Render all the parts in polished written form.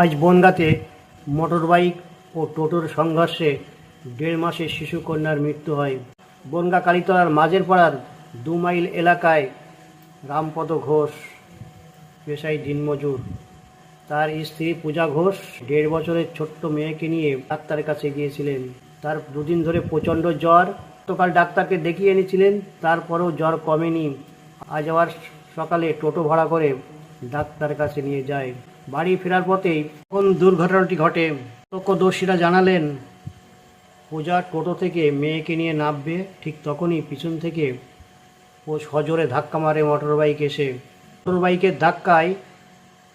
আজ বনগাঁতে মোটরবাইক ও টোটোর সংঘর্ষে ১.৫ মাসের শিশু কন্যার মৃত্যু হয়। বনগাঁ কালীতলার মাঝের পাড়ার ২ মাইল এলাকায় রামপদ ঘোষ পেশায় দিনমজুর। তার স্ত্রী পূজা ঘোষ ১.৫ বছরের ছোট্ট মেয়েকে নিয়ে ডাক্তারের কাছে গিয়েছিলেন। তার দুদিন ধরে প্রচণ্ড জ্বর। গতকাল ডাক্তারকে দেখিয়ে এনেছিলেন, তারপরেও জ্বর কমেনি। আজ আবার সকালে টোটো ভাড়া করে ডাক্তারের কাছে নিয়ে যায়। বাড়ি ফেরার পথেই কোন দুর্ঘটনাটি ঘটে। প্রত্যক্ষদর্শীরা জানালেন, পূজা টোটো থেকে মেয়েকে নিয়ে নামবে, ঠিক তখনই পিছন থেকে ও সজোরে ধাক্কা মারে মোটরবাইক এসে। মোটরবাইকের ধাক্কায়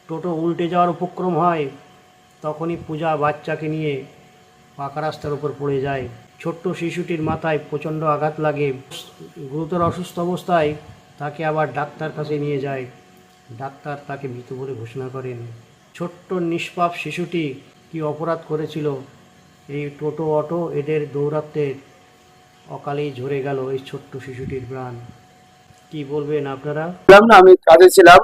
টোটো উল্টে যাওয়ার উপক্রম হয়। তখনই পূজা বাচ্চাকে নিয়ে পাকা রাস্তার উপর পড়ে যায়। ছোট্ট শিশুটির মাথায় প্রচণ্ড আঘাত লাগে। গুরুতর অসুস্থ অবস্থায় তাকে আবার ডাক্তার কাছে নিয়ে যায়। ডাক্তার তাকে মৃত বলে ঘোষণা করেন। ছোট্ট নিষ্পাপ শিশুটি কি অপরাধ করেছিল? এই টোটো অটো এদের দৌরাত্ম্যের অকালেই ঝরে গেল এই ছোট্ট শিশুটির প্রাণ। কি বলবেন আপনারা? না, আমি কাজে ছিলাম,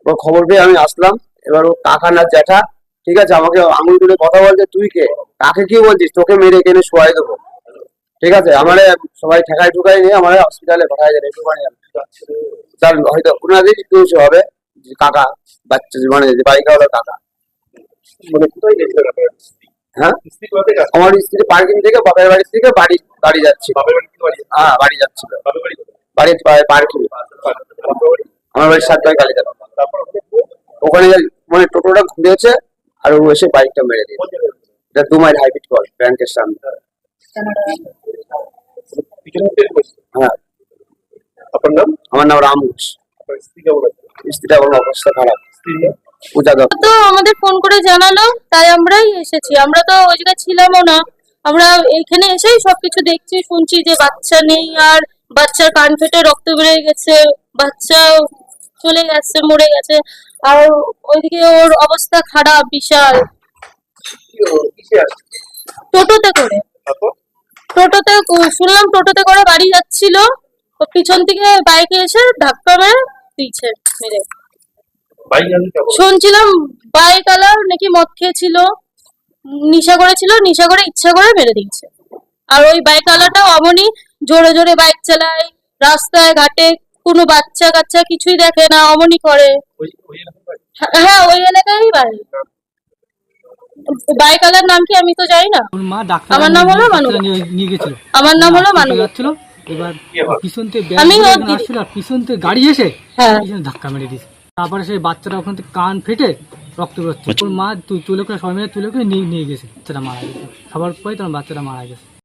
ও খবর পেয়ে আমি আসলাম। এবার ও কাকা না জ্যাঠা, ঠিক আছে, আমাকে আঙুল তুলে কথা বলছে, তুই কে, কাকে কি বলছিস, তোকে মেরে এখানে শোয়াই দেবো। ঠিক আছে, আমারে সবাই ঠেকায় ঠুকাই নিয়ে আমার হসপিটালে পাঠায় যায়। একটুখানি তার হয়তো ওনাদের একটু কিছু হবে, যে কাকা বাচ্চা মানে বাইক হলো কাকা। হ্যাঁ, আমার স্ত্রী পার্কিং থেকে বাপের বাড়ি থেকে বাড়ি বাড়ি যাচ্ছিল। হ্যাঁ, বাড়ি যাচ্ছিল, বাড়ির পার্কিং। আমার বাড়ির 7 বাই কালীতলা। ওখানে মানে টোটোটা ঘুরেছে আর ও এসে বাইকটা মেরে দিয়েছে। এটা 2 মাইল হাইব্রিড কল ব্যাংকের সামনে। হ্যাঁ, আমার নাম রাম ঘোষ। স্ত্রীটা কোনো অবস্থা খারাপ। পূজা দত্ত তো আমাদের ফোন করে জানালো, তাই আমরাই এসেছি। আমরা তো ওই জায়গায় ছিলামও না। আমরা এখানে এসেই সবকিছু দেখছি, শুনছি যে বাচ্চা নেই, আর বাচ্চার কান ফেটে রক্ত বেরিয়ে গেছে, বাচ্চা চলে গেছে, মরে গেছে। আর ওইদিকে ওর অবস্থা খারাপ বিশাল। টোটোতে করে শুনলাম টোটোতে করে বাড়ি যাচ্ছিল, ও পিছন থেকে বাইকে এসে ধাক্কা দিয়েছে মেরে। শুনছিলাম বাইক আলার নাকি মদ খেয়েছিল, নেশা করেছিল, নেশা করে ইচ্ছা করে মেরে দিয়েছে। আর ওই বাইক আলাটা অমনি জোরে জোরে বাইক চালায়, রাস্তায় ঘাটে কোনো বাচ্চা কাচ্চা কিছুই দেখে না, অমনি করে। হ্যাঁ, ওই এলাকায় বাড়ি। বাইক আলার নাম কি আমি তো জানি না। আমার নাম হলো মানু। আমার নাম হলো মানু। এবার পিছন থেকে আমি পিছন থেকে গাড়ি এসে হ্যাঁ ধাক্কা মেরে দিয়েছে। তারপরে সেই বাচ্চাটা ওখান থেকে কান ফেটে রক্ত বেরোচ্ছে। ওর মা তুলে করে সবাই মিলে তুলে করে নিয়ে গেছে, বাচ্চাটা মারা গেছে। খাবার পরে তখন বাচ্চাটা মারা গেছে।